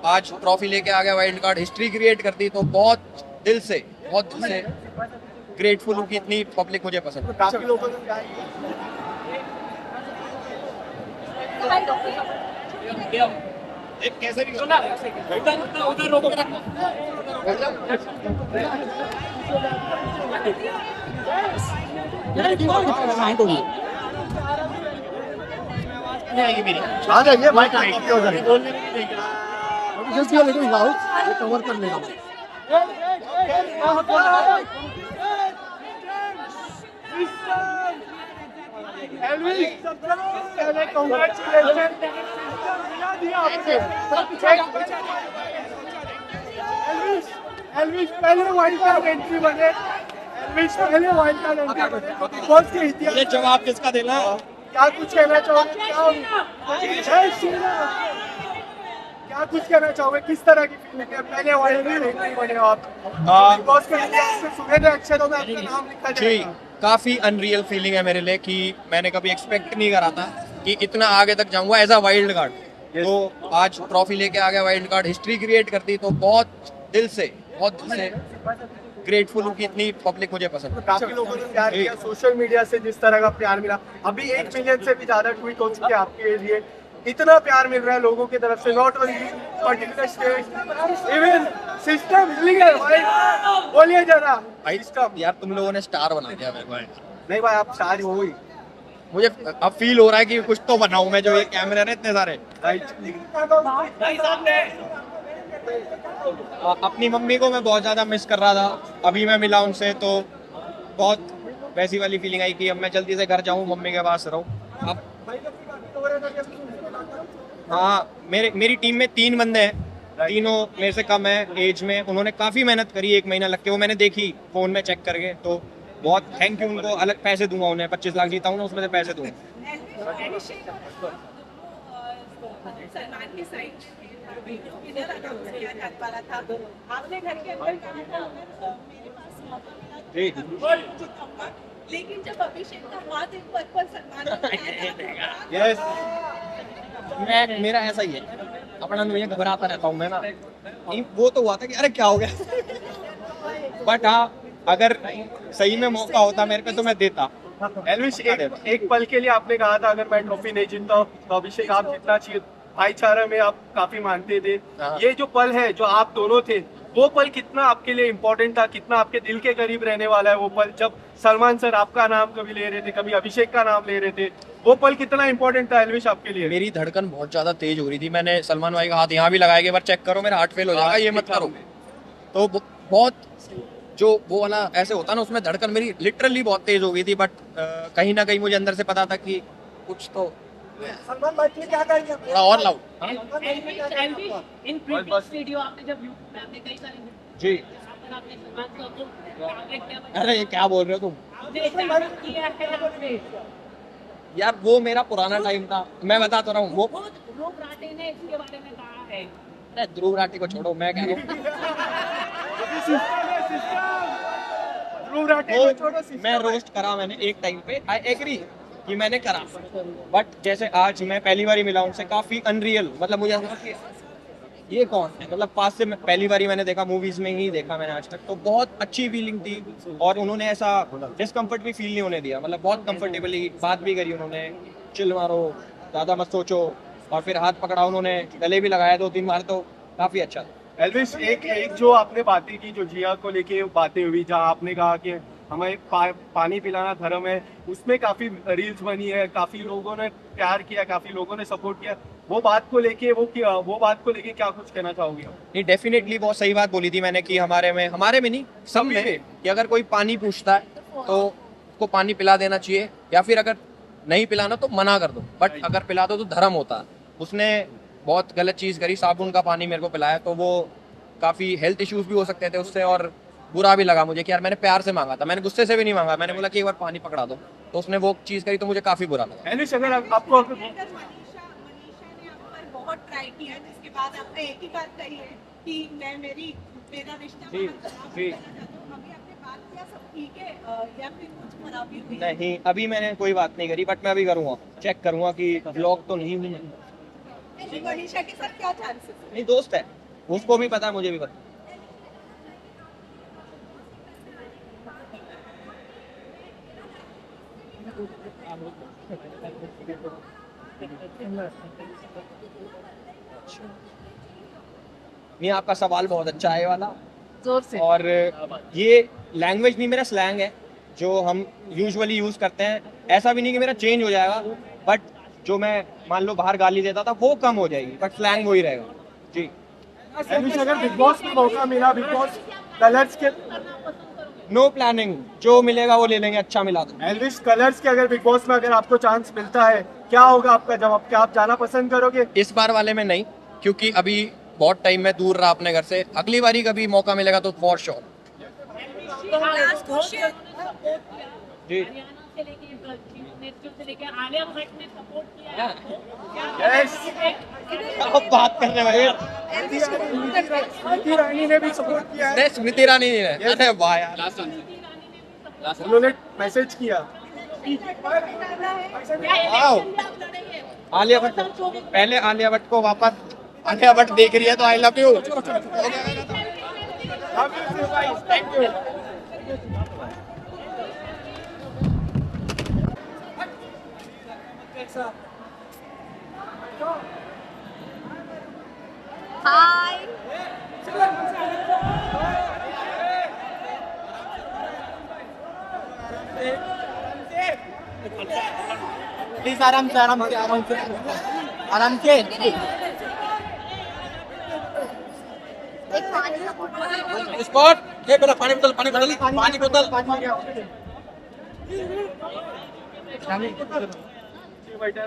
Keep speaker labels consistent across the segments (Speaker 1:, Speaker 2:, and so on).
Speaker 1: आज ट्रॉफी लेके आ गया, वाइल्ड कार्ड हिस्ट्री क्रिएट कर दी, तो बहुत दिल से ग्रेटफुल हूँ कि इतनी पब्लिक मुझे पसंद है।
Speaker 2: काफी लोगों ने कैसे भी सुना उधर रोक के रखो। आ जाइए माइक कवर कर लेगा। एल्विश पहले वाइल्ड कार्ड एंट्री बने। एल्विश पहले वाइल्ड कार्ड एंट्री बने। बहुत के इतिहास।
Speaker 1: ये जवाब किसका देना?
Speaker 2: क्या कुछ कहना चाहोगे? क्या कुछ कहना चाहोगे? किस तरह की फीलिंग है? पहले वाइल्ड कार्ड एंट्री बने हो आप। बॉस के इतिहास में सुने थे अक्षरों में आपका नाम लिखा जाएगा।
Speaker 1: काफी अनरियल फीलिंग है मेरे लिए कि मैंने कभी एक्सपेक्ट नहीं करा था कि इतना आगे तक जाऊंगा एज अ वाइल्ड कार्ड। तो आज ट्रॉफी लेके आ गया, वाइल्ड कार्ड हिस्ट्री क्रिएट कर दी, तो बहुत दिल से ग्रेटफुल हूँ कि इतनी पब्लिक मुझे पसंद है।
Speaker 2: काफी लोगों ने प्यार किया सोशल मीडिया से, जिस तरह का प्यार मिला। अभी 1 मिलियन से भी ज्यादा ट्वीट हो चुके हैं आपके लिए। इतना प्यार मिल रहा है लोगों की तरफ से, not only particular state, even system healing है भाई। बोलिए जरा
Speaker 1: भाई यार, तुम लोगों ने स्टार बना दिया मेरे को।
Speaker 2: नहीं भाई, आप सारी हो गई।
Speaker 1: मुझे अब फील हो रहा है कि कुछ तो बनाऊं मैं, जो ये कैमरे हैं इतने सारे। अपनी मम्मी को मैं बहुत ज्यादा मिस कर रहा था, अभी मैं मिला उनसे तो बहुत वैसी वाली फीलिंग आई कि अब मैं जल्दी से घर जाऊं, मम्मी के पास रहूं। अब हाँ, मेरी टीम में 3 बंदे हैं, तीनों मेरे से कम है एज में। उन्होंने काफी मेहनत करी, 1 महीना लग के, वो मैंने देखी फोन में चेक करके। तो बहुत थैंक यू उनको। अलग पैसे दूंगा उन्हें, 25 लाख जीता हूँ ना, उसमें से पैसे दूंगा।
Speaker 3: सलमान की साइड इधर अनाउंस किया जा पा रहा था, आपने घर के अंदर कहा था मेरे पास मौका मिला तो लेकिन जब अभिषेक का हाथ एक पर सलमान
Speaker 1: यस, मेरा ऐसा ही है, अपना मुझे घबराता रहता हूँ मैं ना। वो तो हुआ था कि अरे क्या हो गया, बट हाँ, अगर सही में मौका होता मेरे पे तो मैं देता।
Speaker 2: एल्विश, एक पल के लिए आपने कहा था अगर मैं ट्रॉफी नहीं जीतता हूं तो अभिषेक आप जीतना चाहिए। भाईचारा में आप काफी मानते थे। ये जो पल है जो आप दोनों थे, वो पल कितना आपके लिए इम्पोर्टेंट था, कितना आपके दिल के करीब रहने वाला है वो पल, जब सलमान सर आपका नाम कभी ले रहे थे, कभी अभिषेक का नाम ले रहे थे, वो पल कितना इम्पोर्टेंट था एल्विश आपके लिए?
Speaker 1: मेरी धड़कन बहुत ज्यादा तेज हो रही थी। मैंने सलमान भाई का हाथ यहाँ भी लगाया, एक बार चेक करो, मेरा हार्ट फेल हो जाएगा, ये मत करो। तो बहुत जो वो वाला ऐसे होता ना, उसमें धड़कन मेरी लिटरली बहुत तेज हो गई थी। बट कहीं ना कहीं मुझे अंदर से पता था कि कुछ तो
Speaker 2: सलमान भाई क्या करेंगे?
Speaker 1: थोड़ा और लाउड।
Speaker 4: इन प्रीवियस वीडियो आपने जब यूट्यूब पे आपने कई सारे
Speaker 1: जी,
Speaker 4: आपने सलमान को
Speaker 1: अरे ये क्या बोल रहे हो तुम
Speaker 4: किया है
Speaker 1: यार? वो मेरा पुराना टाइम था, मैं बता तो रहा हूँ। वो
Speaker 4: ध्रुव राठी ने इसके बारे में कहा है।
Speaker 1: अरे ध्रुव राठी को छोड़ो, मैं कह रहा हूँ मैं रोस्ट करा मैंने एक टाइम पे, आई एग्री कि मैंने करा। बट जैसे आज मैं पहली बार मिला उनसे, काफी अनरियल, मतलब मुझे ऐसा लगा कि ये कौन है, मतलब पास से पहली बार मैंने देखा, मूवीज में ही देखा मैंने आज तक। तो बहुत अच्छी फीलिंग थी, और उन्होंने ऐसा डिस्कम्फर्ट भी फील नहीं होने दिया। मतलब बहुत कंफर्टेबली बात भी करी उन्होंने, चिल मारो, ज्यादा मत सोचो, और फिर हाथ पकड़ा उन्होंने, गले भी लगाया 2-3 बार, तो काफी अच्छा था।
Speaker 2: एल्विश, एक जो आपने बातें की, जो जिया को लेके बातें हुई, जहाँ आपने कहा कि हमें पानी पिलाना धर्म है, उसमें काफी रील्स बनी है, काफी लोगों ने प्यार किया, काफी लोगों ने सपोर्ट किया। वो बात को लेके क्या कुछ कहना चाहोगे?
Speaker 1: नहीं, डेफिनेटली बहुत सही बात बोली थी मैंने कि हमारे में नहीं, सब में, कि अगर कोई पानी पूछता है तो उसको पानी पिला देना चाहिए, या फिर अगर नहीं पिलाना तो मना कर दो, बट अगर पिला दो तो धर्म होता है। उसने बहुत गलत चीज़ करी, साबुन का पानी मेरे को पिलाया, तो वो काफ़ी हेल्थ इश्यूज भी हो सकते थे उससे, और बुरा भी लगा मुझे कि यार मैंने प्यार से मांगा था, मैंने गुस्से से भी नहीं मांगा, मैंने बोला कि एक बार पानी पकड़ा दो, तो उसने वो चीज़ करी, तो मुझे काफ़ी बुरा लगा।
Speaker 2: एल्विश, अगर आपको
Speaker 3: मनीषा ने आप पर बहुत ट्राई किया, जिसके बाद आपने एक ही बात कही है कि मेरा रिश्ता
Speaker 1: जी, जी।
Speaker 3: अभी आपने बात किया, सब ठीक है या फिर कुछ खराबी हुई?
Speaker 1: नहीं, अभी मैंने कोई बात नहीं करी, बट मैं अभी करूँगा, चेक करूँगा कि ब्लॉक तो नहीं हुई।
Speaker 3: मनीषा के साथ क्या चांसेस?
Speaker 1: नहीं, दोस्त है, उसको भी पता है, मुझे भी पता है। नहीं, आपका सवाल बहुत अच्छा है ये वाला।
Speaker 4: जोर से।
Speaker 1: और ये लैंग्वेज नहीं, मेरा स्लैंग है जो हम यूजुअली यूज करते हैं। ऐसा भी नहीं कि मेरा चेंज हो जाएगा, बट जो मैं मान लो बाहर गाली देता था वो कम हो जाएगी, बट स्लैंग वही रहेगा जी।
Speaker 2: एल्विश, अगर बिग बॉस में मौका मिला, बिग बॉस कलर्स के,
Speaker 1: नो प्लानिंग, जो मिलेगा वो ले लेंगे, अच्छा मिला तो।
Speaker 2: एल्विश कलर्स के अगर बिग बॉस में अगर आपको चांस मिलता है, क्या होगा आपका जवाब? क्या आप जाना पसंद करोगे?
Speaker 1: इस बार वाले में नहीं, क्योंकि अभी बहुत टाइम में दूर रहा अपने घर से। अगली बारी कभी मौका मिलेगा तो फॉर श्योर। जी,
Speaker 4: हरियाणा से लेके भुवनेश्वर से लेके आलिया भट्ट ने सपोर्ट किया है आपको।
Speaker 2: यस,
Speaker 1: अब बात करने वाले
Speaker 2: स्मृति ईरानी ने भी सपोर्ट किया है।
Speaker 1: स्मृति ईरानी ने। अरे वाह यार,
Speaker 2: उन्होंने मैसेज किया।
Speaker 1: वाओ। आलिया भट्ट, पहले आलिया भट्ट को वापस, आलिया भट्ट देख रही है तो I love you.
Speaker 2: Thank you.
Speaker 5: Hi.
Speaker 1: Please आराम से, आराम से, आराम से, आराम से। स्पॉट, ये मेरा पानी बोतल, पानी बोतल, पानी बोतल।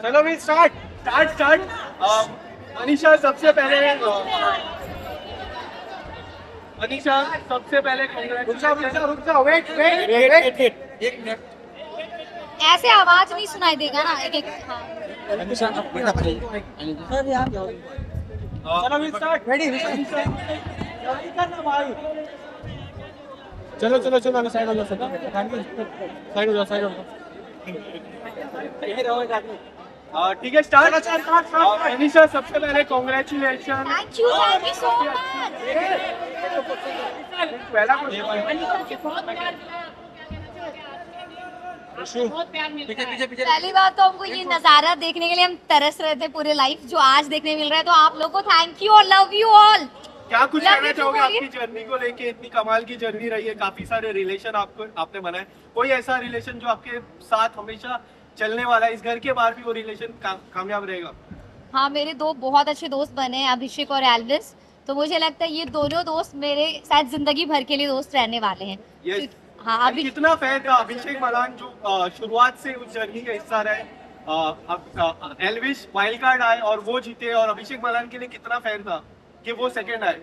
Speaker 2: चलो भी स्टार्ट स्टार्ट स्टार्ट। मनीषा सबसे पहले वेट
Speaker 1: एक मिनट।
Speaker 5: ऐसे आवाज नहीं सुनाई देगा ना, एक एक।
Speaker 2: चलो भी स्टार्ट। रेडी? चलो चलो चलो, साइड हो जाओ, साइड हो जाओ, साइड हो जाओ। ठीक है, स्टार्ट। मनीषा सबसे पहले congratulation.
Speaker 5: Thank you so much.
Speaker 2: पहला
Speaker 4: मनीषा से बहुत प्यार मिला है आपको, क्या कहना चाहोगे आज? आपको बहुत प्यार मिलता है।
Speaker 5: पहली बात तो हमको ये नजारा देखने के लिए हम तरस रहे थे पूरे लाइफ, जो आज देखने मिल रहा है, तो आप लोगों को थैंक यू और लव यू ऑल।
Speaker 2: क्या कुछ
Speaker 5: लव
Speaker 2: कहना
Speaker 5: यू
Speaker 2: चाहोगे
Speaker 5: बोलिए।
Speaker 2: आपकी जर्नी को लेके? इतनी कमाल की जर्नी रही है, काफी सारे रिलेशन आपने बनाए। कोई ऐसा रिलेशन जो आपके साथ हमेशा चलने वाला है, इस घर के बाहर भी वो रिलेशन कामयाब रहेगा?
Speaker 5: हाँ, मेरे दो बहुत अच्छे दोस्त बने हैं, अभिषेक और एल्विस। तो मुझे लगता है ये दोनों दोस्त मेरे शायद जिंदगी भर के लिए दोस्त रहने वाले हैं।
Speaker 2: Yes.
Speaker 5: हाँ, अभी
Speaker 2: कितना फैन था अभिषेक मलान जो शुरुआत से उस जर्नी का हिस्सा रहे। अब एल्विश वाइल्ड कार्ड आए और वो जीते, और अभिषेक मलान के लिए कितना फैन था कि वो सेकंड आए?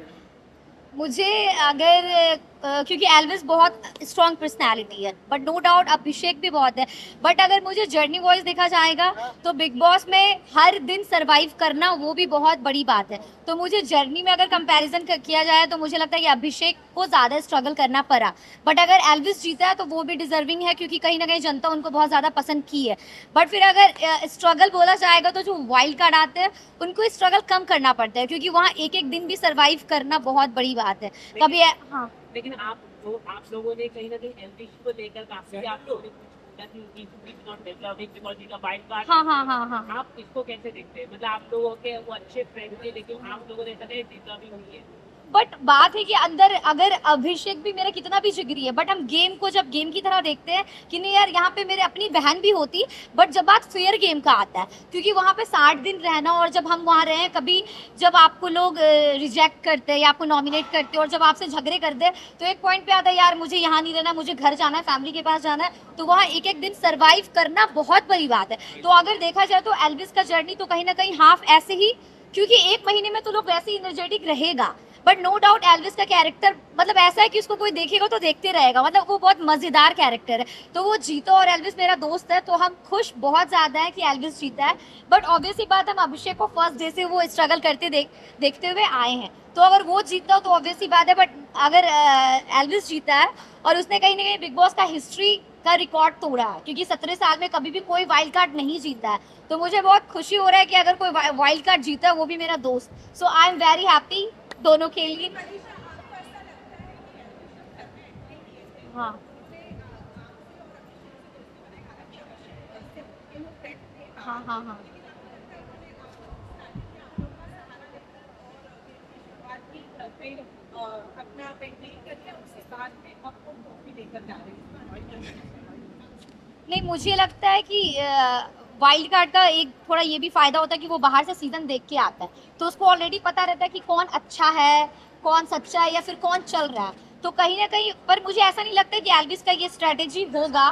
Speaker 5: मुझे अगर क्योंकि एल्विस बहुत स्ट्रॉन्ग पर्सनालिटी है, बट नो डाउट अभिषेक भी बहुत है। बट अगर मुझे जर्नी वाइज देखा जाएगा तो बिग बॉस में हर दिन सरवाइव करना वो भी बहुत बड़ी बात है। तो मुझे जर्नी में अगर कंपैरिजन किया जाए तो मुझे लगता है कि अभिषेक को ज़्यादा स्ट्रगल करना पड़ा। बट अगर एल्विस जीता है तो वो भी डिजर्विंग है, क्योंकि कहीं ना कहीं जनता उनको बहुत ज़्यादा पसंद की है। बट फिर अगर स्ट्रगल बोला जाएगा तो जो वाइल्ड कार्ड आते हैं उनको स्ट्रगल कम करना पड़ता है, क्योंकि वहाँ एक एक दिन भी सर्वाइव करना बहुत बड़ी बात है। कभी हाँ,
Speaker 4: लेकिन आप लोगों ने कहीं ना कहीं एमपीसी को लेकर काफी आप लोगों ने कुछ कि he's not deserving because he's a wild card।
Speaker 5: हाँ हाँ हाँ हाँ।
Speaker 4: आप इसको कैसे देखते हैं? मतलब आप लोगों के वो अच्छे फ्रेंड थे, लेकिन आप लोगों ने ऐसा नहीं डिजर्विंग नहीं है।
Speaker 5: बट बात है कि अंदर अगर अभिषेक भी मेरा कितना भी जिगरी है, बट हम गेम को जब गेम की तरह देखते हैं कि नहीं यार, यहाँ पे मेरे अपनी बहन भी होती। बट जब बात फेयर गेम का आता है, क्योंकि वहाँ पे 60 दिन रहना, और जब हम वहाँ रहे, कभी जब आपको लोग रिजेक्ट करते हैं या आपको नॉमिनेट करते हैं और जब आपसे झगड़े करते हैं, तो एक पॉइंट पे आता है यार मुझे यहाँ नहीं रहना, मुझे घर जाना है, फैमिली के पास जाना है। तो वहाँ एक एक दिन सर्वाइव करना बहुत बड़ी बात है। तो अगर देखा जाए तो एल्विस का जर्नी तो कहीं ना कहीं हाफ ऐसे ही, क्योंकि एक महीने में तो लोग वैसे ही एनर्जेटिक रहेगा। बट नो डाउट एल्विस का कैरेक्टर मतलब ऐसा है कि उसको कोई देखेगा तो देखते रहेगा, मतलब वो बहुत मज़ेदार कैरेक्टर है। तो वो जीता, और एल्विस मेरा दोस्त है, तो हम खुश बहुत ज़्यादा है कि एल्विस जीता है। बट ऑब्वियसली बात, हम अभिषेक को फर्स्ट डे से वो स्ट्रगल करते देखते हुए आए हैं, तो अगर वो जीता तो ऑब्वियसली बात है। बट अगर एल्विस जीता है और उसने कहीं ना कहीं बिग बॉस का हिस्ट्री का रिकॉर्ड तोड़ा है, क्योंकि 17 साल में कभी भी कोई वाइल्ड कार्ड नहीं जीता है। तो मुझे बहुत खुशी हो रहा है कि अगर कोई वाइल्ड कार्ड जीता है वो भी मेरा दोस्त। सो आई एम वेरी हैप्पी दोनों के लिए। हाँ हाँ हाँ हाँ
Speaker 3: फिर अपना पेंटिंग करके उसके बाद में आपको ट्रॉफी लेकर जा रहे हैं।
Speaker 5: नहीं, मुझे लगता है कि वाइल्ड कार्ड का एक थोड़ा ये भी फायदा होता है कि वो बाहर से सीजन देख के आता है, तो उसको ऑलरेडी पता रहता है कि कौन अच्छा है, कौन सच्चा है, या फिर कौन चल रहा है। तो कहीं ना कहीं पर मुझे ऐसा नहीं लगता कि एल्विस का ये स्ट्रेटेजी होगा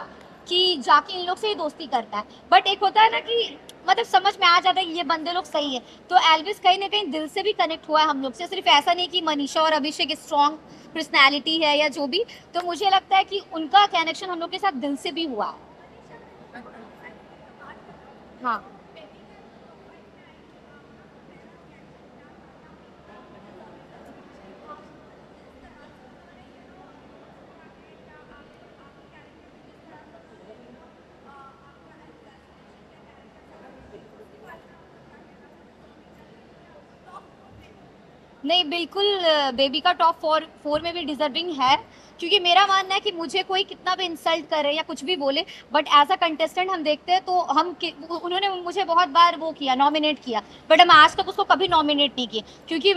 Speaker 5: कि जाके इन लोग से ही दोस्ती करता है। बट एक होता है ना कि मतलब समझ में आ जाता है कि ये बंदे लोग सही है, तो एल्विस कहीं ना कहीं दिल से भी कनेक्ट हुआ है हम लोग से। सिर्फ ऐसा नहीं कि मनीषा और अभिषेक स्ट्रॉन्ग पर्सनैलिटी है या जो भी, तो मुझे लगता है कि उनका कनेक्शन हम लोग के साथ दिल से भी हुआ है। हाँ नहीं, बिल्कुल बेबी का टॉप 4 में भी डिजर्विंग है, क्योंकि मेरा मानना है कि मुझे कोई कितना भी इंसल्ट करे या कुछ भी बोले, बट एज अ कंटेस्टेंट हम देखते हैं तो उन्होंने मुझे बहुत बार वो किया, नॉमिनेट किया, बट हम आज तक उसको कभी नॉमिनेट नहीं किए, क्योंकि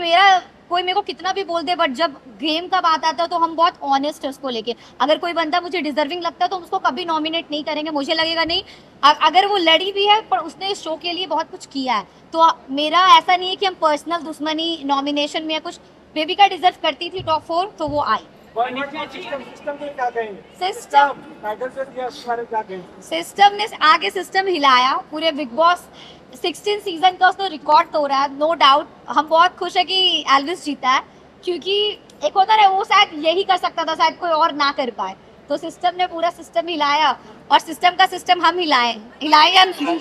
Speaker 5: कोई मेरे को कितना भी बोल दे, बट जब गेम का बात आता है तो हम बहुत ऑनेस्ट है उसको लेके। अगर कोई बंदा मुझे डिजर्विंग लगता है तो हम उसको कभी नॉमिनेट नहीं करेंगे। मुझे लगेगा नहीं, अगर वो लड़ी भी है पर उसने इस शो के लिए बहुत कुछ किया है, तो मेरा ऐसा नहीं है कि हम पर्सनल दुश्मनी नॉमिनेशन में या कुछ। बेबी का डिजर्व करती थी टॉप 4, तो वो आई। सिस्टम ने आगे सिस्टम हिलाया, पूरे बिग बॉस 16 सीजन का उसने रिकॉर्ड तोड़ा है, नो डाउट। हम बहुत खुश है कि एल्विस जीता है, क्योंकि एक होता है वो शायद यही कर सकता था, शायद कोई और ना कर पाए, तो सिस्टम ने पूरा सिस्टम हिलाया, और सिस्टम का सिस्टम हम हिलाए या नहीं।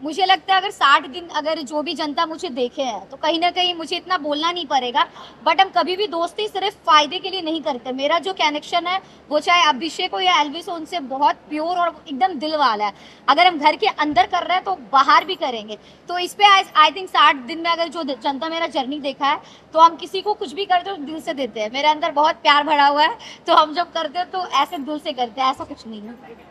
Speaker 5: मुझे लगता है अगर 60 दिन अगर जो भी जनता मुझे देखे है तो कहीं ना कहीं मुझे इतना बोलना नहीं पड़ेगा, बट हम कभी भी दोस्ती सिर्फ फायदे के लिए नहीं करते। मेरा जो कनेक्शन है वो चाहे अभिषेक हो या एल्विस हो, उनसे बहुत प्योर और एकदम दिल वाला है। अगर हम घर के अंदर कर रहे हैं तो बाहर भी करेंगे। तो इस पे आई थिंक 60 दिन में अगर जो जनता मेरा जर्नी देखा है, तो हम किसी को कुछ भी करते हो दिल से देते हैं। मेरे अंदर बहुत प्यार भरा हुआ है, तो हम जब करते हैं तो ऐसे दिल से करते हैं, ऐसा कुछ नहीं है।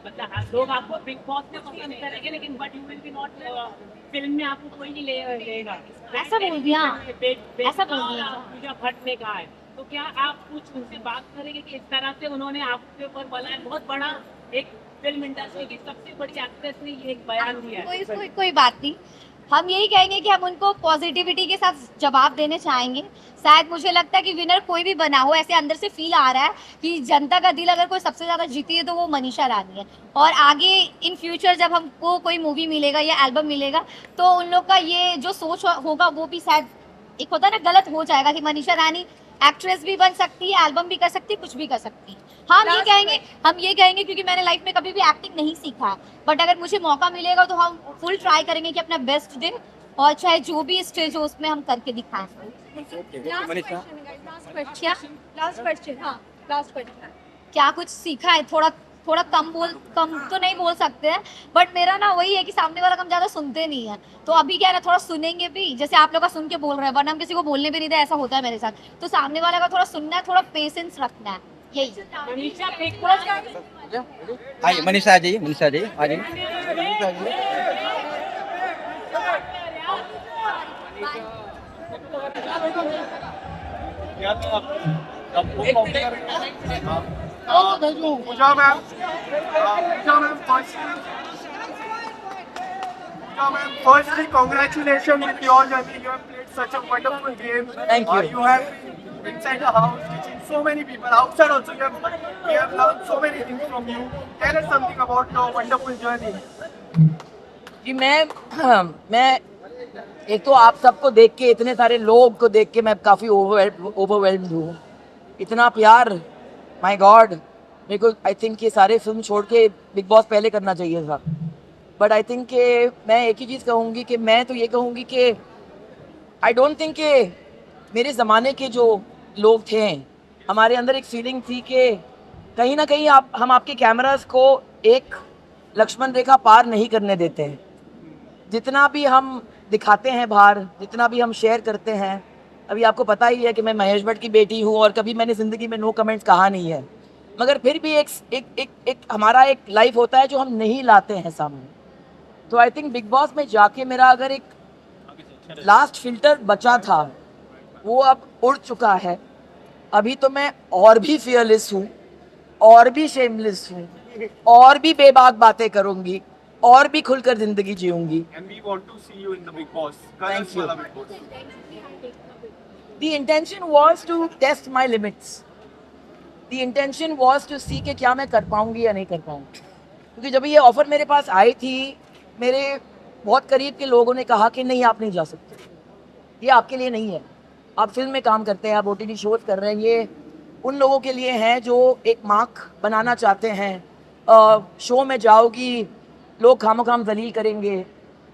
Speaker 4: मतलब लोग आपको बिग बॉस में पसंद करेंगे, लेकिन but you will be not film में आपको कोई नहीं लेगा।
Speaker 5: ऐसा बोल दिया, ऐसा बोल दिया।
Speaker 4: पूजा भट्ट ने कहा है, तो क्या आप कुछ उनसे बात करेंगे कि इस तरह से उन्होंने आपके ऊपर बोला? बहुत बड़ा एक फिल्म इंडस्ट्री की सबसे बड़ी एक्ट्रेस ने ये एक बयान दिया है।
Speaker 5: कोई बात नहीं, हम यही कहेंगे कि हम उनको पॉजिटिविटी के साथ जवाब देने चाहेंगे। शायद मुझे लगता है कि विनर कोई भी बना हो, ऐसे अंदर से फील आ रहा है कि जनता का दिल अगर कोई सबसे ज़्यादा जीती है तो वो मनीषा रानी है। और आगे इन फ्यूचर जब हमको कोई मूवी मिलेगा या एल्बम मिलेगा, तो उन लोग का ये जो सोच होगा वो भी शायद एक होता है ना, गलत हो जाएगा कि मनीषा रानी एक्ट्रेस भी बन सकती है, एल्बम भी कर सकती है, कुछ भी कर सकती है। हम ये कहेंगे क्योंकि मैंने लाइफ में कभी भी एक्टिंग नहीं सीखा है, बट अगर मुझे मौका मिलेगा तो हम फुल ट्राई करेंगे कि अपना बेस्ट दें, और चाहे जो भी स्टेज हो उसमें हम करके दिखाएं। क्या कुछ सीखा है? थोड़ा कम तो नहीं बोल सकते हैं, बट मेरा ना वही है कि सामने वाला हम ज्यादा सुनते नहीं है। तो अभी क्या है ना, थोड़ा सुनेंगे भी, जैसे आप लोग का सुन के बोल रहे हैं, वरना हम किसी को बोलने भी नहीं दे, ऐसा होता है मेरे साथ। तो सामने वाला का थोड़ा सुनना है, थोड़ा पेशेंस रखना है, यही।
Speaker 6: आइए मनीषा जी, मनीषा जी आ जाइए, मनीषा जी।
Speaker 1: या तो आप
Speaker 2: पूजा ma'am firstly, congratulations with your journey. You have played such a wonderful game.
Speaker 6: Thank you.
Speaker 2: You have been inside the house, teaching so many people. Outside also, we have learned so many things from you. Tell us something about your wonderful journey.
Speaker 7: जी मैं एक तो आप सबको देख के, इतने सारे लोग को देख के मैं काफ़ी ओवरवेल्म्ड हूँ. इतना प्यार, माय गॉड. मेरे को आई थिंक ये सारे फिल्म छोड़ के बिग बॉस पहले करना चाहिए था. बट आई थिंक कि मैं एक ही चीज़ कहूँगी कि मैं तो ये कहूँगी कि आई डोंट थिंक कि मेरे ज़माने के जो लोग थे, हमारे अंदर एक फीलिंग थी कि कहीं ना कहीं हम आपके कैमरास को एक लक्ष्मण रेखा पार नहीं करने देते हैं. जितना भी हम दिखाते हैं बाहर, जितना भी हम शेयर करते हैं, अभी आपको पता ही है कि मैं महेश भट्ट की बेटी हूँ और कभी मैंने ज़िंदगी में नो कमेंट्स कहा नहीं है. मगर फिर भी एक हमारा एक लाइफ होता है जो हम नहीं लाते हैं सामने. तो आई थिंक बिग बॉस में जाके मेरा अगर एक लास्ट फिल्टर बचा था वो अब उड़ चुका है. अभी तो मैं और भी फियरलेस हूँ, और भी शेमलेस हूँ, और भी बेबाक बातें करूँगी, और भी खुलकर जिंदगी जीऊंगी.
Speaker 2: And we want to see you in the Big Boss.
Speaker 7: Thank you.
Speaker 2: Colors Big Boss.
Speaker 7: The intention was to test my limits. The intention was to see कि क्या मैं कर पाऊंगी या नहीं कर पाऊंगी. क्योंकि जब ये ऑफर मेरे पास आई थी, मेरे बहुत करीब के लोगों ने कहा कि नहीं, आप नहीं जा सकते, ये आपके लिए नहीं है. आप फिल्म में काम करते हैं, आप OTT शोज कर रहे हैं, ये उन लोगों के लिए हैं जो एक मार्क बनाना चाहते हैं. शो में जाओगी, लोग खामोखाम जलील करेंगे.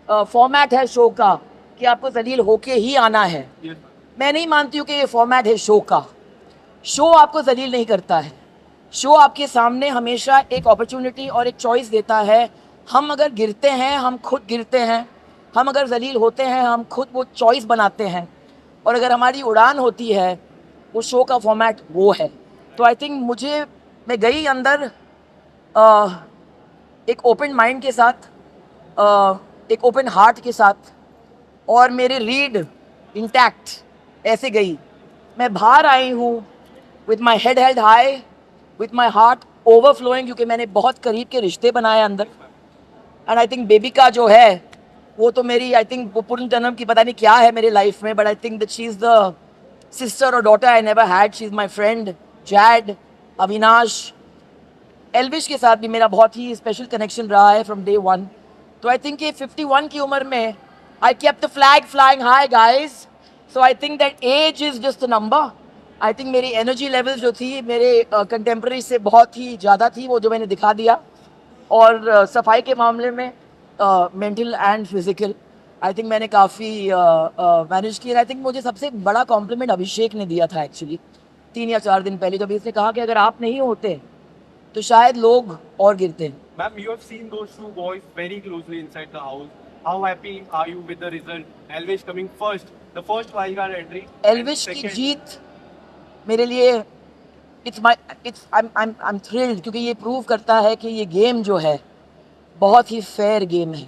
Speaker 7: फॉर्मेट है शो का कि आपको जलील होके ही आना है. मैं नहीं मानती हूँ कि ये फॉर्मेट है शो का. शो आपको जलील नहीं करता है. शो आपके सामने हमेशा एक अपॉर्चुनिटी और एक चॉइस देता है. हम अगर गिरते हैं, हम खुद गिरते हैं. हम अगर जलील होते हैं, हम खुद वो चॉइस बनाते हैं. और अगर हमारी उड़ान होती है, वो शो का फॉर्मेट वो है. तो आई थिंक मैं गई अंदर एक ओपन माइंड के साथ, एक ओपन हार्ट के साथ, और मेरे रीड इंटैक्ट ऐसे गई. मैं बाहर आई हूँ with my head held high, with my heart overflowing, क्योंकि मैंने बहुत करीब के रिश्ते बनाए अंदर. एंड आई थिंक बेबी का जो है वो तो मेरी, आई थिंक वो पूर्ण जन्म की पता नहीं क्या है मेरे लाइफ में. But I think that she is the sister और daughter I never had. She is my friend. Jad, Avinash, Elvish के साथ भी मेरा बहुत ही स्पेशल कनेक्शन रहा है फ्रॉम डे वन. तो आई थिंक कि 51 की उम्र में I kept the flag flying high guys. So I think that age is just a number. I think मेरी एनर्जी लेवल जो थी मेरे कंटेम्प्रेरी से बहुत ही ज़्यादा थी, वो जो मैंने दिखा दिया. और सफाई के मामले में mental and physical I think मैंने काफ़ी मैनेज किया. आई थिंक मुझे सबसे बड़ा कॉम्प्लीमेंट अभिषेक ने दिया था एक्चुअली 3 या 4 दिन पहले, जब इसने कहा कि अगर आप नहीं होते तो शायद लोग और गिरते हैं.
Speaker 2: Ma'am, you have seen those two boys very closely inside the house. How happy are you with the result? Elvish coming first, the first wildcard entry.
Speaker 7: Elvish की जीत मेरे लिए I'm thrilled, क्योंकि ये प्रूव करता है कि ये गेम जो है बहुत ही फेयर गेम है.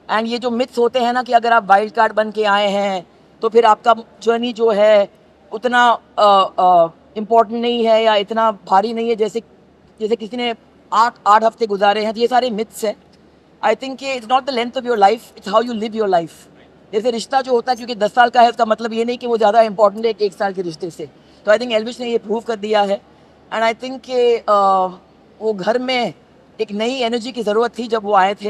Speaker 7: एंड ये जो मिथ्स होते हैं ना कि अगर आप वाइल्ड कार्ड बन के आए हैं तो फिर आपका जर्नी जो है उतना इम्पोर्टेंट नहीं है या इतना भारी नहीं है, जैसे किसी ने 8 हफ्ते गुजारे हैं. तो ये सारे मिथ्स हैं. आई think it's not the length of your life, it's how you live your life. जैसे रिश्ता जो होता है, क्योंकि 10 साल का है, उसका मतलब ये नहीं कि वो ज़्यादा इंपॉर्टेंट है 1 साल के रिश्ते से. तो आई थिंक एल्विश ने ये प्रूव कर दिया है. एंड आई थिंक कि वो घर में एक नई एनर्जी की ज़रूरत थी जब वो आए थे.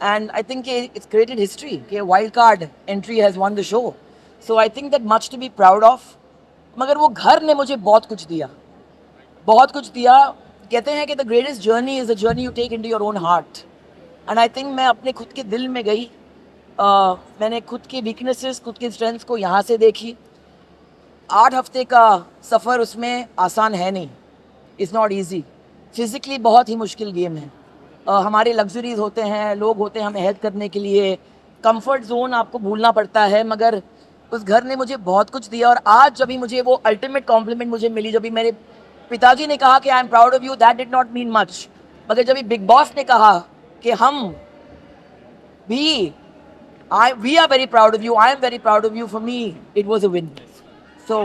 Speaker 7: And I think it's created history कि wild card entry has won the show. So I think that much to be proud of. मगर वो घर ने मुझे बहुत कुछ दिया, बहुत कुछ दिया. कहते हैं कि the greatest journey is the journey you take into your own heart. And I think मैं अपने खुद के दिल में गई. मैंने खुद के वीकनेसेस, खुद के स्ट्रेंथ्स को यहाँ से देखी. 8 हफ्ते का सफ़र उसमें आसान है नहीं. It's not easy. फिज़िकली बहुत ही मुश्किल गेम है. हमारे लग्जरीज होते हैं, लोग होते हैं हमें हेल्प करने के लिए. कंफर्ट जोन आपको भूलना पड़ता है. मगर उस घर ने मुझे बहुत कुछ दिया. और आज जब भी मुझे वो अल्टीमेट कॉम्प्लीमेंट मुझे मिली, जब भी मेरे पिताजी ने कहा कि I am proud of you, that did not mean much. मगर जब भी बिग बॉस ने कहा कि we are very proud of you, I am very proud of you, for me it was a win. So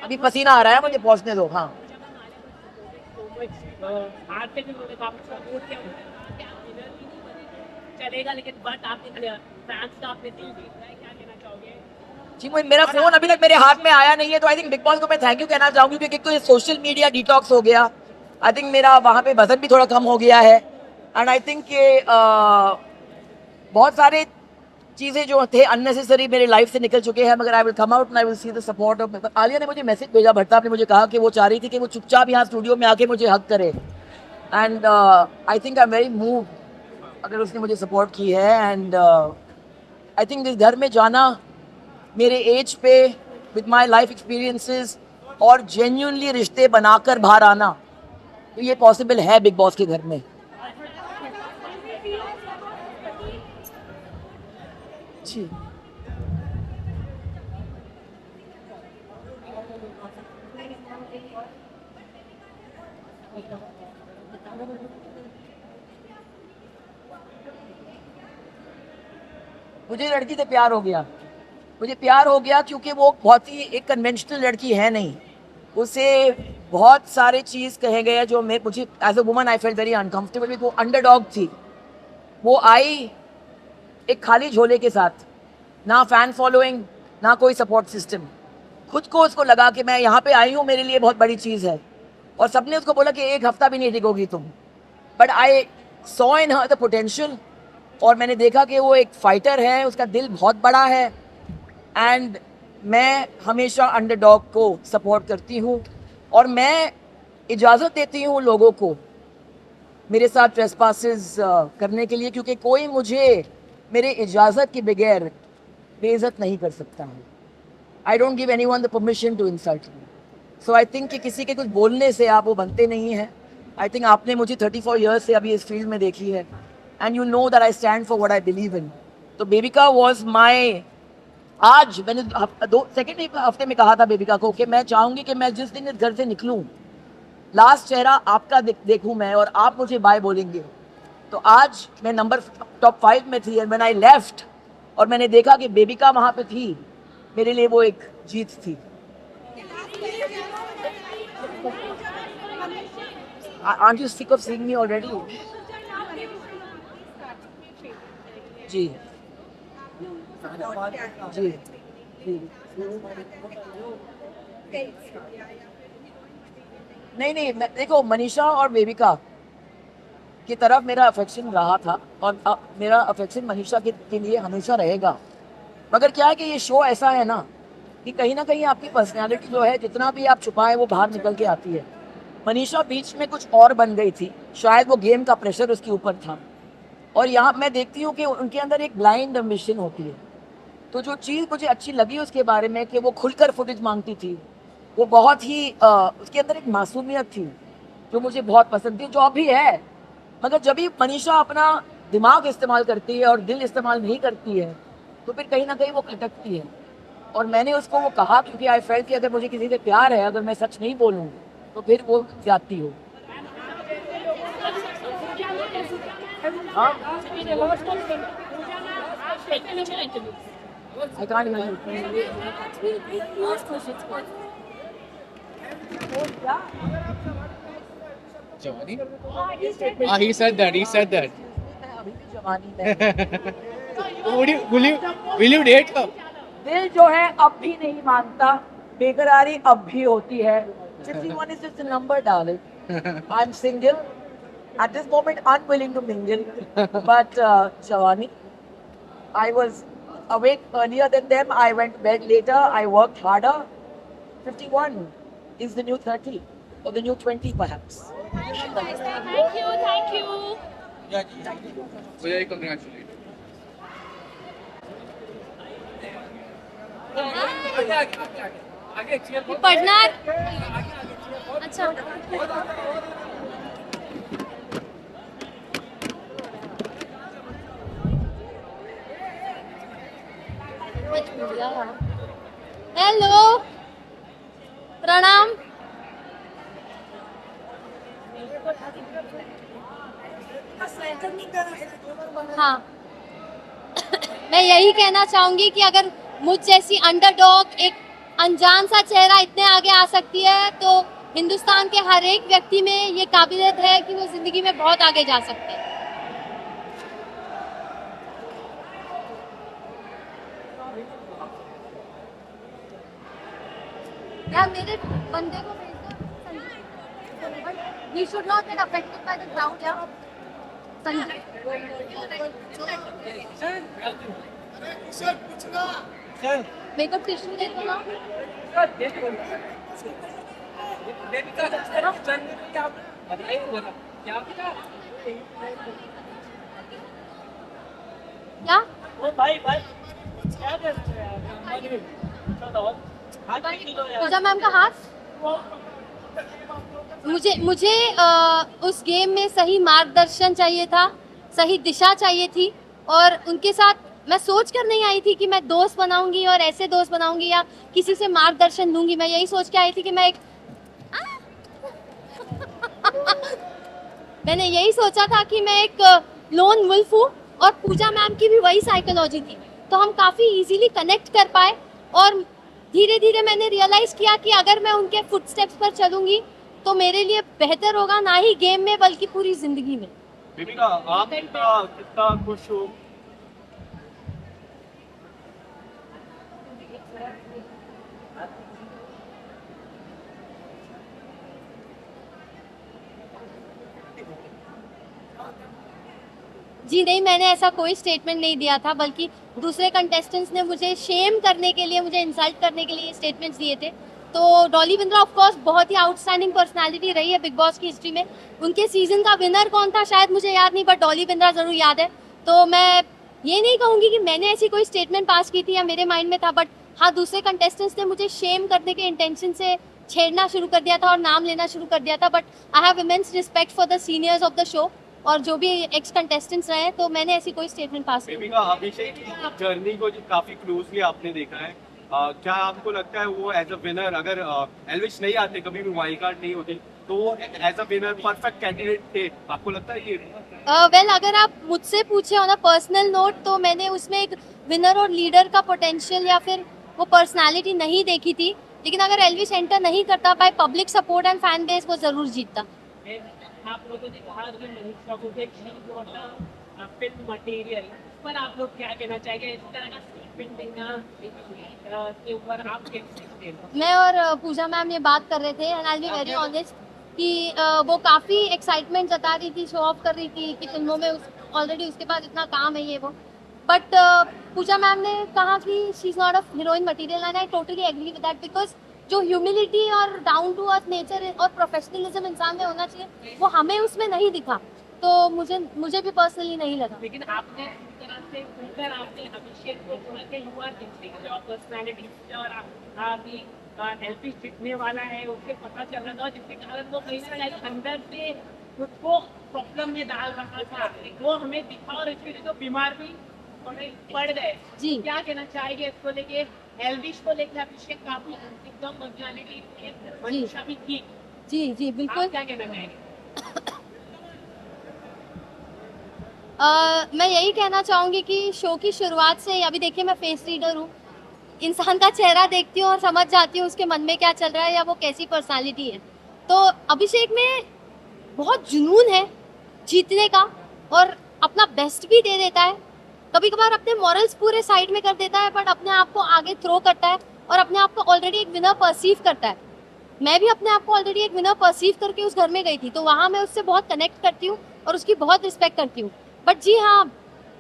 Speaker 7: अभी पसीना आ रहा है मुझे, पहुंचने दो. हाँ,
Speaker 4: हारते भी उन्होंने काफी सपोर्ट किया, उन्होंने कहा कि आप विनर भी नहीं बने चलेगा, लेकिन बट आपने फैंस का आपने दिल जीत रहा है, क्या कहना चाहोगे?
Speaker 7: जी मेरा फोन अभी तक मेरे हाथ में आया नहीं है, तो आई थिंक बिग बॉस को मैं थैंक यू कहना चाहूंगी, क्योंकि एक तो ये सोशल मीडिया डिटॉक्स हो गया, आई थिंक मेरा वहां पे वजन भी थोड़ा कम हो गया है, एंड आई थिंक ये बहुत सारे चीजें जो थे अननेसेसरी मेरे लाइफ से निकल चुके हैं, मगर I will come out and I will see the support of. Alia ने मुझे मैसेज भेजा, भट्टा ने मुझे कहा कि वो चाह रही थी कि वो चुपचाप यहाँ स्टूडियो में आके मुझे हक करे, and I think I am very move अगर उसने मुझे सपोर्ट की है, एंड आई थिंक इस घर में जाना मेरे एज पे विद माई लाइफ एक्सपीरियंसेस और जेन्युइनली रिश्ते बनाकर बाहर आना, तो ये पॉसिबल है बिग बॉस के घर में। जी मुझे लड़की से प्यार हो गया, मुझे प्यार हो गया क्योंकि वो बहुत ही एक कन्वेंशनल लड़की है नहीं, उसे बहुत सारे चीज़ कहे गए जो मुझे as a woman I felt very uncomfortable with. वो अंडरडॉग थी, वो आई एक खाली झोले के साथ, ना फैन फॉलोइंग ना कोई सपोर्ट सिस्टम, खुद को उसको लगा कि मैं यहाँ पे आई हूँ, मेरे लिए बहुत बड़ी चीज़ है, और सबने उसको बोला कि एक हफ्ता भी नहीं टिकोगी तुम, but I saw in her the potential, और मैंने देखा कि वो एक फाइटर है, उसका दिल बहुत बड़ा है, एंड मैं हमेशा अंडरडॉग को सपोर्ट करती हूँ, और मैं इजाज़त देती हूँ लोगों को मेरे साथ ट्रेसपासेस करने के लिए, क्योंकि कोई मुझे मेरे इजाज़त के बगैर बेइज्जत नहीं कर सकता है। I don't give anyone the permission to insult me, so I think कि किसी के कुछ बोलने से आप वो बनते नहीं हैं। आई थिंक आपने मुझे 34 ईयर्स से अभी इस फील्ड में देखी है, and you know that I stand for what I believe in. तो बेबिका वॉज माई, आज मैंने सेकेंड हफ्ते में कहा था बेबिका को कि मैं चाहूँगी कि मैं जिस दिन इस घर से निकलूँ लास्ट चेहरा आपका देखूँ मैं, और आप मुझे बाय बोलेंगे। तो आज मैं नंबर टॉप 5 में थी, एंड व्हेन आई लेफ्ट और मैंने देखा कि बेबिका वहाँ पे थी, मेरे लिए वो एक जीत थी। Aren't you sick of seeing me already? जी जी जी नहीं, देखो मनीषा और बेबिका की तरफ मेरा अफेक्शन रहा था, और मेरा अफेक्शन मनीषा के लिए हमेशा रहेगा, मगर क्या है कि ये शो ऐसा है ना कि कहीं ना कहीं आपकी पर्सनैलिटी जो है, जितना भी आप छुपाए वो बाहर निकल के आती है। मनीषा बीच में कुछ और बन गई थी, शायद वो गेम का प्रेशर उसके ऊपर था, और यहाँ मैं देखती हूँ कि उनके अंदर एक ब्लाइंड एम्बिशन होती है। तो जो चीज़ मुझे अच्छी लगी उसके बारे में कि वो खुलकर फुटेज मांगती थी, वो बहुत ही उसके अंदर एक मासूमियत थी जो मुझे बहुत पसंद थी, जो अभी है। मगर जब भी मनीषा अपना दिमाग इस्तेमाल करती है और दिल इस्तेमाल नहीं करती है, तो फिर कहीं ना कहीं वो खटकती है। और मैंने उसको वो कहा, क्योंकि आई फेल्ट कि अगर मुझे किसी से प्यार है, अगर मैं सच नहीं बोलूँ तो फिर वो ज्यादती हो। I can't
Speaker 8: he said that. He said that.
Speaker 7: अभी भी जवानी में
Speaker 8: Will you date her?
Speaker 7: दिल जो है अब भी नहीं मानता, बेकरारी अब भी होती है। 51 is just a number, darling. I'm single. At this moment, unwilling to mingle. But Jawani, I was awake earlier than them. I went to bed later. I worked harder. 51 is the new 30, or the new 20 perhaps.
Speaker 4: Thank you.
Speaker 8: Very congratulations.
Speaker 5: पढ़ना अच्छा hello प्रणाम। हाँ मैं यही कहना चाहूंगी कि अगर मुझ जैसी अंडरडॉग एक अनजान सा चेहरा इतने आगे आ सकती है, तो हिंदुस्तान के हर एक व्यक्ति में ये काबिलियत है कि वो जिंदगी में बहुत आगे जा सकते हैं। यार मेरे बंदे को भेज दो। He should not get affected by the crowd, yeah. Makeup tissue दे दो ना। क्या? पूजा मैम का हाथ। मुझे उस गेम में सही मार्गदर्शन चाहिए था, सही दिशा चाहिए थी, और उनके साथ मैं सोच कर नहीं आई थी कि मैं दोस्त बनाऊंगी और ऐसे दोस्त बनाऊंगी या किसी से मार्गदर्शन लूंगी। मैं यही सोच के आई थी कि मैं एक मैंने यही सोचा था कि मैं एक लोन वुल्फ हूँ, और पूजा मैम की भी वही साइकोलॉजी थी, तो हम काफ़ी इजीली कनेक्ट कर पाए। और धीरे धीरे मैंने रियलाइज़ किया कि अगर मैं उनके फुटस्टेप्स पर चलूंगी तो मेरे लिए बेहतर होगा, ना ही गेम में बल्कि पूरी जिंदगी में।
Speaker 2: दीपिका, आप कितना खुश हो?
Speaker 5: जी नहीं, मैंने ऐसा कोई स्टेटमेंट नहीं दिया था, बल्कि दूसरे कंटेस्टेंट्स ने मुझे शेम करने के लिए, मुझे इंसल्ट करने के लिए स्टेटमेंट्स दिए थे। तो डॉली बिंद्रा ऑफ कोर्स बहुत ही आउटस्टैंडिंग पर्सनालिटी रही है बिग बॉस की हिस्ट्री में। उनके सीजन का विनर कौन था शायद मुझे याद नहीं, बट डॉली बिंद्रा ज़रूर याद है। तो मैं ये नहीं कहूँगी कि मैंने ऐसी कोई स्टेटमेंट पास की थी या मेरे माइंड में था, बट हाँ, दूसरे कंटेस्टेंट्स ने मुझे शेम करने के इंटेंशन से छेड़ना शुरू कर दिया था और नाम लेना शुरू कर दिया था। But I have immense respect for the seniors of the show और जो भी एक्स कंटेस्टेंट्स रहे हैं, तो मैंने ऐसी कोई स्टेटमेंट पास की।
Speaker 2: दीपिका, अभिषेक की जर्नी को काफी क्लोजली आपने देखा है, क्या आपको लगता है वो एज अ विनर, अगर एल्विश नहीं आते, कभी भी वाइल्ड कार्ड नहीं होते, तो वो as a winner perfect candidate थे? आपको लगता है ये?
Speaker 5: वेल, अगर आप मुझसे पूछे ऑन अ पर्सनल नोट, तो मैंने उसमें एक विनर और लीडर का पोटेंशियल या फिर वो पर्सनालिटी नहीं देखी थी। लेकिन अगर एल्विश एंटर नहीं करता, by public support and fan base वो जरूर जीतता।
Speaker 4: आप लोगों ने कहा कि मनीषा को फिल्म मटेरियल पर आप लोग क्या कहना चाहेंगे? इस तरह का स्टेटमेंट देना के ऊपर आप कैसे?
Speaker 5: मैं और पूजा मैम ये बात कर रहे थे, and I be very honest, कि वो काफ़ी एक्साइटमेंट जता रही थी, शो ऑफ कर रही थी कि फिल्मों में ऑलरेडी उसके पास इतना काम है ये वो। बट पूजा मैम ने कहा कि she is not a heroine material, and I totally agree with that, because जो ह्यूमिलिटी और डाउन टू अर्थ नेचर और प्रोफेशनलिज्म इंसान में होना चाहिए, वो हमें उसमें नहीं दिखा। तो मुझे भी पर्सनली नहीं लगा।
Speaker 4: लेकिन आपने इस तरह से खुलकर आपने अभिषेक को बोला कि यू आर जो पर्सनालिटी और अभी एलपी जीतने वाला है, उससे पता चल रहा था, जिसके कारण वो कहीं ना कहीं अंदर से खुद को प्रॉब्लम में डाल रहा था, वो हमें दिखा, और इसके लिए तो बीमार भी पड़ गए।
Speaker 5: जी,
Speaker 4: क्या कहना चाहेंगे इसको लेके? एल्विश को लेकर अभिषेक काफी एकदम पर्सनालिटी मनीषा भी थी।
Speaker 5: जी जी बिल्कुल।
Speaker 4: क्या कहना चाहेंगे?
Speaker 5: मैं यही कहना चाहूँगी कि शो की शुरुआत से, अभी देखिए मैं फेस रीडर हूँ, इंसान का चेहरा देखती हूँ और समझ जाती हूँ उसके मन में क्या चल रहा है या वो कैसी पर्सनालिटी है। तो अभिषेक में बहुत जुनून है जीतने का, और अपना बेस्ट भी दे देता है। कभी कभार अपने मॉरल्स पूरे साइड में कर देता है, बट अपने आप को आगे थ्रो करता है और अपने आप को ऑलरेडी एक विनर परसीव करता है। मैं भी अपने आप को ऑलरेडी एक विनर परसीव करके उस घर में गई थी, तो वहाँ मैं उससे बहुत कनेक्ट करती हूँ और उसकी बहुत रिस्पेक्ट करती हूँ। बट जी हाँ,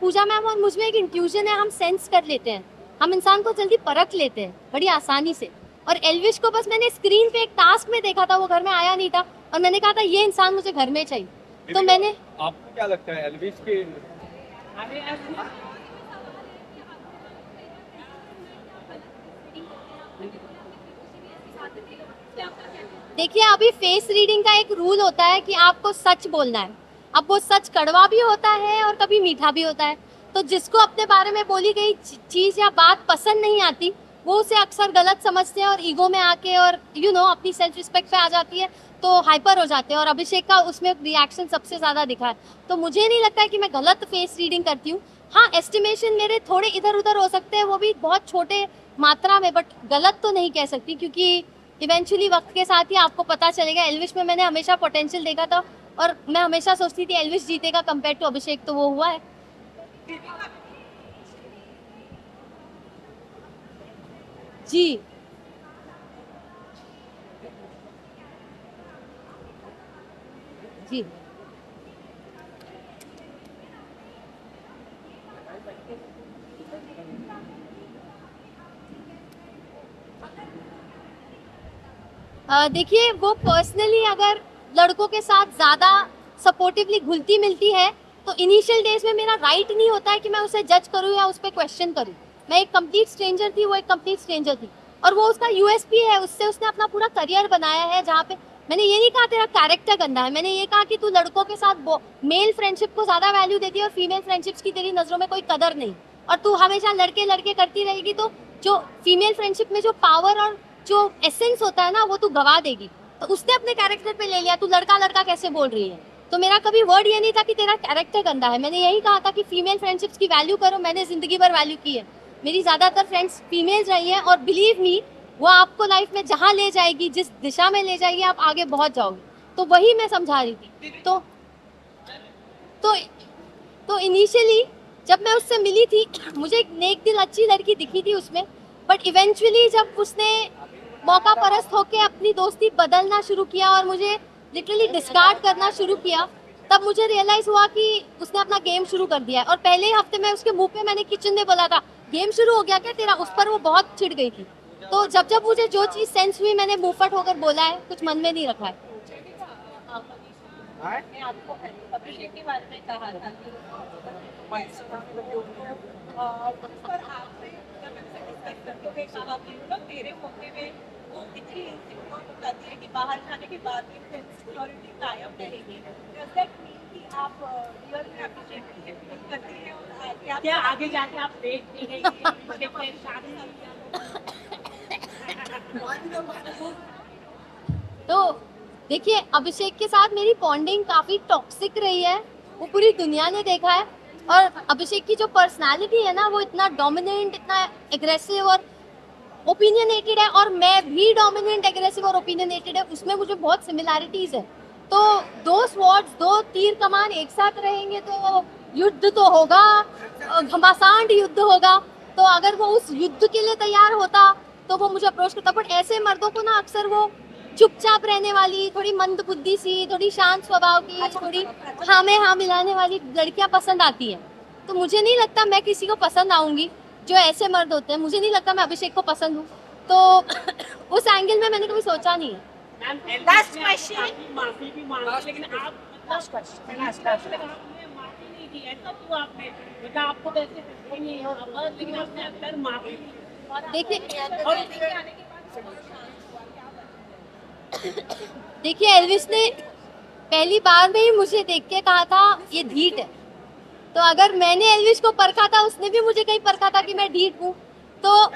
Speaker 5: पूजा मैम और मुझ में एक इंट्यूजन है, हम सेंस कर लेते हैं, हम इंसान को जल्दी परख लेते हैं बड़ी आसानी से। और एल्विश को बस मैंने स्क्रीन पे एक टास्क में देखा था, वो घर में आया नहीं था, और मैंने कहा था ये इंसान मुझे घर में चाहिए, तो मैंने।
Speaker 2: आपको क्या लगता है एल्विश के?
Speaker 5: देखिए, अभी फेस रीडिंग का एक रूल होता है कि आपको सच बोलना है। अब वो सच कड़वा भी होता है और कभी मीठा भी होता है, तो जिसको अपने बारे में बोली गई चीज़ या बात पसंद नहीं आती, वो उसे अक्सर गलत समझते हैं और ईगो में आके और अपनी सेल्फ रिस्पेक्ट पे आ जाती है, तो हाइपर हो जाते हैं। और अभिषेक का उसमें रिएक्शन सबसे ज़्यादा दिखा है, तो मुझे नहीं लगता है कि मैं गलत फेस रीडिंग करती हूँ। हाँ, एस्टिमेशन मेरे थोड़े इधर उधर हो सकते हैं, वो भी बहुत छोटे मात्रा में, बट गलत तो नहीं कह सकती, क्योंकि इवेंचुअली वक्त के साथ ही आपको पता चलेगा। एल्विश में मैंने हमेशा पोटेंशियल देखा था और मैं हमेशा सोचती थी एल्विश जीतेगा कंपेयर टू अभिषेक, तो वो हुआ है। जी जी देखिए, वो पर्सनली अगर लड़कों के साथ ज़्यादा सपोर्टिवली घुलती मिलती है तो इनिशियल डेज में मेरा राइट नहीं होता है कि मैं उसे जज करूँ या उस पर क्वेश्चन करूँ। मैं एक कंप्लीट स्ट्रेंजर थी, वो एक कंप्लीट स्ट्रेंजर थी, और वो उसका यूएसपी है, उससे उसने अपना पूरा करियर बनाया है। जहाँ पे मैंने ये नहीं कहा तेरा कैरेक्टर गंदा है, मैंने ये कहा कि तू लड़कों के साथ मेल फ्रेंडशिप को ज़्यादा वैल्यू देती है और फीमेल फ्रेंडशिप्स की तेरी नज़रों में कोई कदर नहीं, और तू हमेशा लड़के लड़के करती रहेगी तो जो फीमेल फ्रेंडशिप में जो पावर और जो एसेंस होता है ना वो तू गवा देगी। तो उसने अपने कैरेक्टर पे ले लिया, तू लड़का लड़का कैसे बोल रही है। तो मेरा कभी वर्ड ये नहीं था कि तेरा कैरेक्टर गंदा है, मैंने यही कहा था कि फीमेल फ्रेंडशिप्स की वैल्यू करो। मैंने जिंदगी भर वैल्यू की है, मेरी ज़्यादातर फ्रेंड्स फीमेल्स रही हैं, और बिलीव मी वो आपको लाइफ में जहाँ ले जाएगी, जिस दिशा में ले जाएगी, आप आगे बहुत जाओगे। तो वही मैं समझा रही थी। तो इनिशियली जब मैं उससे मिली थी मुझे एक नेक दिल अच्छी लड़की दिखी थी उसमें, बट इवेंचुअली जब उसने मौका परस्त होके अपनी दोस्ती बदलना शुरू किया और मुझे लिटरली डिस्कार्ड करना शुरू किया, तब मुझे रियलाइज हुआ कि उसने अपना गेम शुरू कर दिया है। और पहले ही हफ्ते में उसके मुंह पे मैंने किचन में बोला था गेम शुरू हो गया क्या तेरा, उस पर वो बहुत चिढ़ गई थी। तो जब जब मुझे जो चीज़ सेंस हुई मैंने मुंहफट होकर बोला है, कुछ मन में नहीं रखा है।
Speaker 3: मैं आपको अभिषेक के बारे में कहा था उस पर आपने जब उनसे डिस्कस करते हुए कहा कि तेरे मौके में वो इतनी इनसिक्योर हो जाती है कि बाहर जाने के बाद भी सिक्योरिटी कायम रहेगी। Does that mean कि आप रियल में अभिषेक की सपोर्ट करती हैं और
Speaker 4: क्या आगे जाके आप देखते हैं कि कोई शादी
Speaker 5: तो देखिए, अभिषेक के साथ मेरी बॉन्डिंग काफ़ी टॉक्सिक रही है, वो पूरी दुनिया ने देखा है। और अभिषेक की जो पर्सनालिटी है ना वो इतना डोमिनेंट, इतना एग्रेसिव और ओपिनियनेटेड है, और मैं भी डोमिनेंट, एग्रेसिव और ओपिनियनेटेड है, उसमें मुझे बहुत सिमिलैरिटीज है। तो दो स्वॉर्ड्स, दो तीर कमान एक साथ रहेंगे तो युद्ध तो होगा, घमासान युद्ध होगा। तो अगर वो उस युद्ध के लिए तैयार होता तो वो मुझे अप्रोच करता। बट ऐसे मर्दों को ना अक्सर वो चुपचाप रहने वाली, थोड़ी मंद बुद्धि सी, थोड़ी शांत स्वभाव की, थोड़ी हाँ में हाँ मिलाने वाली लड़कियां पसंद आती हैं। तो मुझे नहीं लगता मैं किसी को पसंद आऊंगी जो ऐसे मर्द होते हैं। मुझे नहीं लगता मैं अभिषेक को पसंद हूँ, तो उस एंगल में मैंने कभी सोचा नहीं है।
Speaker 3: Last question.
Speaker 4: माफी भी मांगी लेकिन आप आपने माफी नहीं दी, ऐसा क्यों आपने? मतलब आपको वैसे कुछ नहीं है लेकिन आपने अंदर माफी
Speaker 5: देखिए एल्विस ने पहली बार में ही मुझे देख के कहा था ये ढीठ है। तो अगर मैंने एल्विस को परखा था, उसने भी मुझे कहीं परखा था कि मैं ढीठ हूँ, तो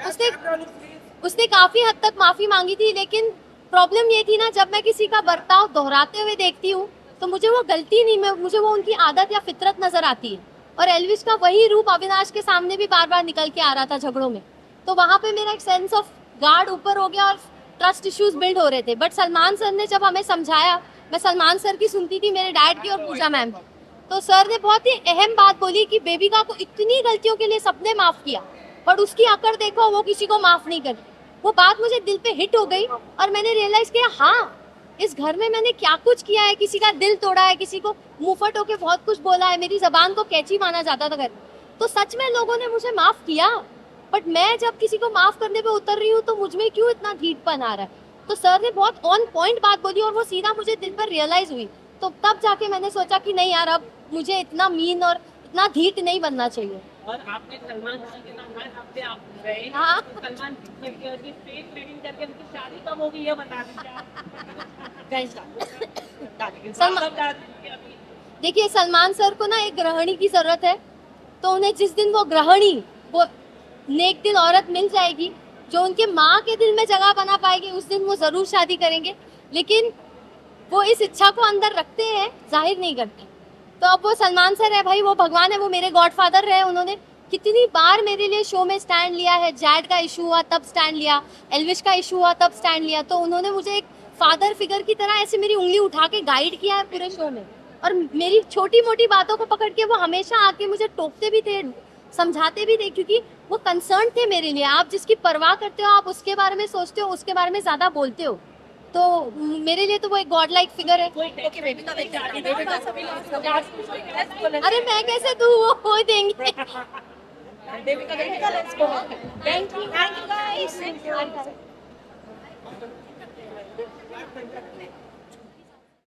Speaker 5: उसने काफी हद तक माफी मांगी थी। लेकिन प्रॉब्लम ये थी ना, जब मैं किसी का बर्ताव दोहराते हुए देखती हूँ तो मुझे वो गलती नहीं, मुझे वो उनकी आदत या फितरत नजर आती है। और एल्विस का वही रूप अविनाश के सामने भी बार बार निकल के आ रहा था झगड़ों में। तो वहाँ पे मेरा एक सेंस ऑफ गार्ड ऊपर हो गया और ट्रस्ट इश्यूज बिल्ड हो रहे थे। बट सलमान सर ने जब हमें समझाया, मैं सलमान सर की सुनती थी, मेरे डैड की और पूजा मैम की, तो सर ने बहुत ही अहम बात बोली कि बेबिका को इतनी गलतियों के लिए सबने माफ किया, बट उसकी अकड़ देखो, वो किसी को माफ नहीं करती। वो बात मुझे दिल पे हिट हो गई और मैंने रियलाइज किया, हाँ इस घर में मैंने क्या कुछ किया है, किसी का दिल तोड़ा है, किसी को मुंहफट होके बहुत कुछ बोला है, मेरी जबान को कैची माना जाता था घर। तो सच में लोगों ने मुझे माफ किया, बट मैं जब किसी को माफ करने पे उतर रही हूँ तो मुझ में क्यों इतना ढीठपन आ रहा है। तो सर ने बहुत ऑन पॉइंट बात बोली और वो सीधा मुझे दिल पर रियलाइज हुई। तो तब जाके मैंने सोचा कि नहीं यार, अब मुझे इतना मीन और इतना ढीठ नहीं बनना चाहिए।
Speaker 4: और आपने सलमान खान के नाम आपसे आप गए,
Speaker 5: हाँ।
Speaker 4: तो सलमान की फेक वेडिंग करके उनकी शादी कब होगी ये बता दीजिए।
Speaker 5: देखिए सलमान सर को ना एक गृहिणी की जरूरत है, तो उन्हें जिस दिन वो गृहिणी, वो नेक दिल औरत मिल जाएगी जो उनके माँ के दिल में जगह बना पाएगी, उस दिन वो जरूर शादी करेंगे। लेकिन वो इस इच्छा को अंदर रखते हैं, जाहिर नहीं करते। तो अब वो सलमान सर है भाई, वो भगवान है, वो मेरे गॉडफादर रहे, उन्होंने कितनी बार मेरे लिए शो में स्टैंड लिया है। जैड का इशू हुआ तब स्टैंड लिया, एल्विश का इशू हुआ तब स्टैंड लिया। तो उन्होंने मुझे एक फादर फिगर की तरह ऐसे मेरी उंगली उठा के गाइड किया है पूरे शो में। और मेरी छोटी मोटी बातों को पकड़ के वो हमेशा आके मुझे टोकते भी थे, समझाते भी थे, क्योंकि वो कंसर्न थे मेरे लिए। आप जिसकी परवाह करते हो, आप उसके बारे में सोचते हो, उसके बारे में ज्यादा बोलते हो। तो मेरे लिए तो वो एक गॉड लाइक फिगर है। अरे मैं कैसे दूँ, वो देंगे।
Speaker 3: Thank you guys.